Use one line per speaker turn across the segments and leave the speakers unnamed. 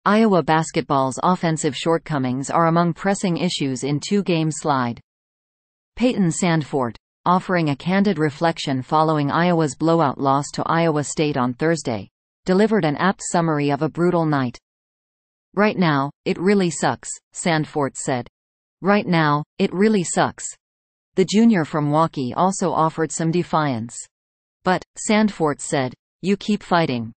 Iowa basketball's offensive shortcomings are among pressing issues in two-game slide. Payton Sandfort, offering a candid reflection following Iowa's blowout loss to Iowa State on Thursday, delivered an apt summary of a brutal night. "Right now, it really sucks," Sandfort said. "Right now, it really sucks." The junior from Waukee also offered some defiance. "But," Sandfort said, "you keep fighting."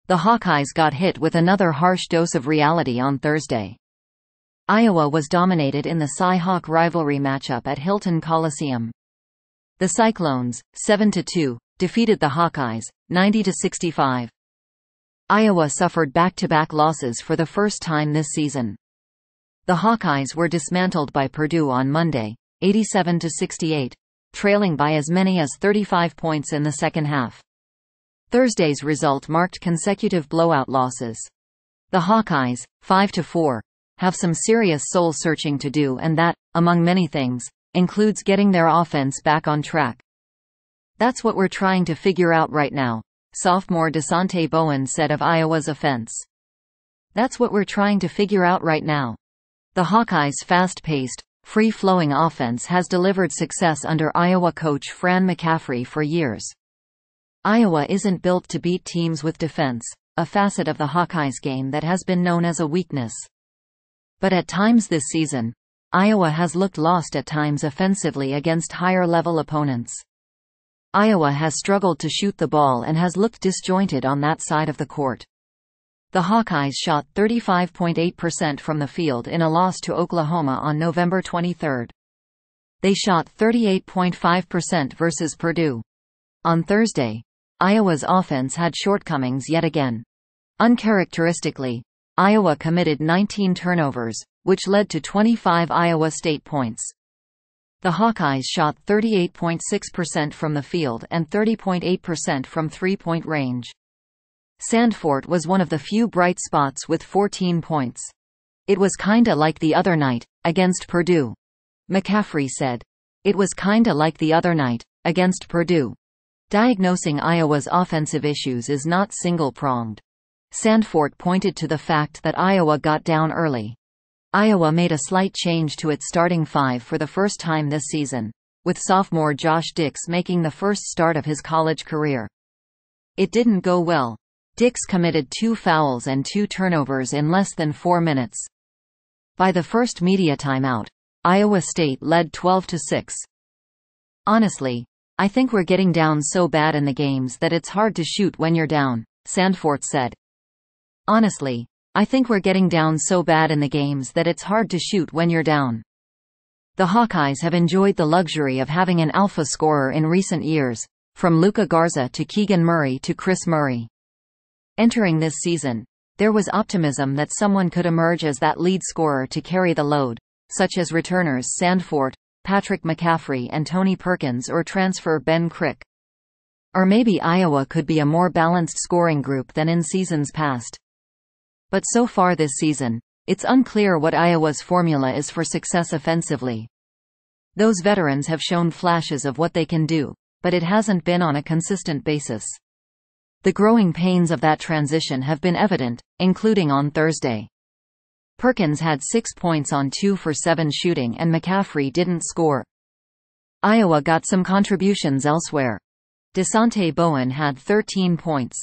The Hawkeyes got hit with another harsh dose of reality on Thursday. Iowa was dominated in the Cy-Hawk rivalry matchup at Hilton Coliseum. The Cyclones, 7-2, defeated the Hawkeyes, 90-65. Iowa suffered back-to-back losses for the first time this season. The Hawkeyes were dismantled by Purdue on Monday, 87-68, trailing by as many as 35 points in the second half. Thursday's result marked consecutive blowout losses. The Hawkeyes, 5-4, have some serious soul-searching to do, and that, among many things, includes getting their offense back on track. "That's what we're trying to figure out right now," sophomore Desante Bowen said of Iowa's offense. "That's what we're trying to figure out right now." The Hawkeyes' fast-paced, free-flowing offense has delivered success under Iowa coach Fran McCaffery for years. Iowa isn't built to beat teams with defense, a facet of the Hawkeyes game that has been known as a weakness. But at times this season, Iowa has looked lost at times offensively against higher-level opponents. Iowa has struggled to shoot the ball and has looked disjointed on that side of the court. The Hawkeyes shot 35.8% from the field in a loss to Oklahoma on November 23. They shot 38.5% versus Purdue. On Thursday, Iowa's offense had shortcomings yet again. Uncharacteristically, Iowa committed 19 turnovers, which led to 25 Iowa State points. The Hawkeyes shot 38.6% from the field and 30.8% from three-point range. Sandfort was one of the few bright spots with 14 points. "It was kinda like the other night, against Purdue," McCaffery said. "It was kinda like the other night, against Purdue." Diagnosing Iowa's offensive issues is not single-pronged. Sandfort pointed to the fact that Iowa got down early. Iowa made a slight change to its starting five for the first time this season, with sophomore Josh Dix making the first start of his college career. It didn't go well. Dix committed 2 fouls and 2 turnovers in less than 4 minutes. By the first media timeout, Iowa State led 12-6. "Honestly, I think we're getting down so bad in the games that it's hard to shoot when you're down," Sandfort said. "Honestly, I think we're getting down so bad in the games that it's hard to shoot when you're down." The Hawkeyes have enjoyed the luxury of having an alpha scorer in recent years, from Luka Garza to Keegan Murray to Chris Murray. Entering this season, there was optimism that someone could emerge as that lead scorer to carry the load, such as returners Sandfort, Patrick McCaffery and Tony Perkins, or transfer Ben Crick. Or maybe Iowa could be a more balanced scoring group than in seasons past. But so far this season, it's unclear what Iowa's formula is for success offensively. Those veterans have shown flashes of what they can do, but it hasn't been on a consistent basis. The growing pains of that transition have been evident, including on Thursday. Perkins had 6 points on 2 for 7 shooting and McCaffery didn't score. Iowa got some contributions elsewhere. Desante Bowen had 13 points.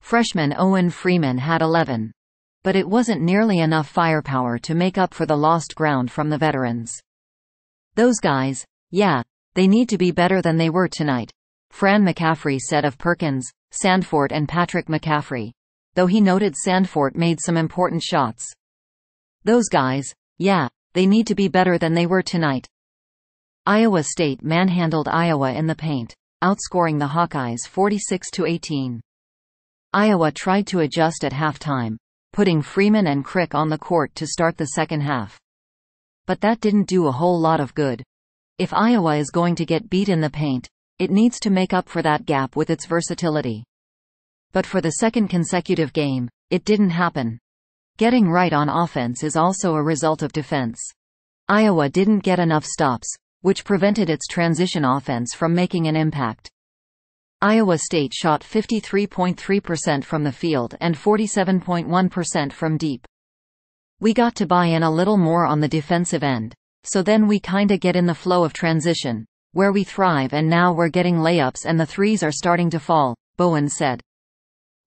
Freshman Owen Freeman had 11. But it wasn't nearly enough firepower to make up for the lost ground from the veterans. "Those guys, yeah, they need to be better than they were tonight," Fran McCaffery said of Perkins, Sandfort and Patrick McCaffery, though he noted Sandfort made some important shots. "Those guys, yeah, they need to be better than they were tonight." Iowa State manhandled Iowa in the paint, outscoring the Hawkeyes 46-18. Iowa tried to adjust at halftime, putting Freeman and Crick on the court to start the second half. But that didn't do a whole lot of good. If Iowa is going to get beat in the paint, it needs to make up for that gap with its versatility. But for the second consecutive game, it didn't happen. Getting right on offense is also a result of defense. Iowa didn't get enough stops, which prevented its transition offense from making an impact. Iowa State shot 53.3% from the field and 47.1% from deep. We got to buy in a little more on the defensive end. So then we kinda get in the flow of transition, where we thrive, and now we're getting layups and the threes are starting to fall, Bowen said.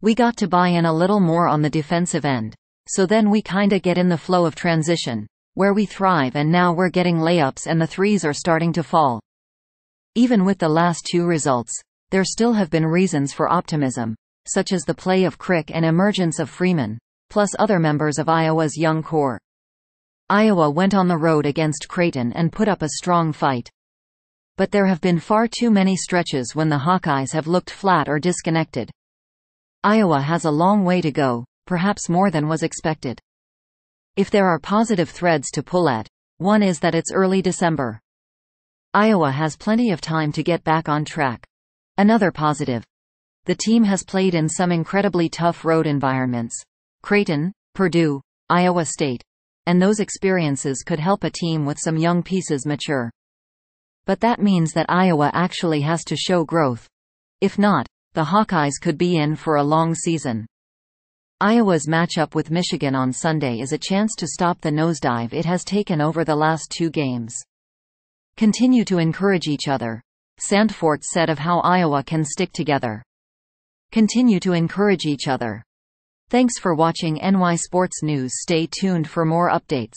We got to buy in a little more on the defensive end. So then we kinda get in the flow of transition, where we thrive, and now we're getting layups and the threes are starting to fall. Even with the last two results, there still have been reasons for optimism, such as the play of Crick and emergence of Freeman, plus other members of Iowa's young core. Iowa went on the road against Creighton and put up a strong fight. But there have been far too many stretches when the Hawkeyes have looked flat or disconnected. Iowa has a long way to go, perhaps more than was expected. If there are positive threads to pull at, one is that it's early December. Iowa has plenty of time to get back on track. Another positive. The team has played in some incredibly tough road environments. Creighton, Purdue, Iowa State. And those experiences could help a team with some young pieces mature. But that means that Iowa actually has to show growth. If not, the Hawkeyes could be in for a long season. Iowa's matchup with Michigan on Sunday is a chance to stop the nosedive it has taken over the last two games. Continue to encourage each other, Sandfort said of how Iowa can stick together. Continue to encourage each other. Thanks for watching NY Sports News. Stay tuned for more updates.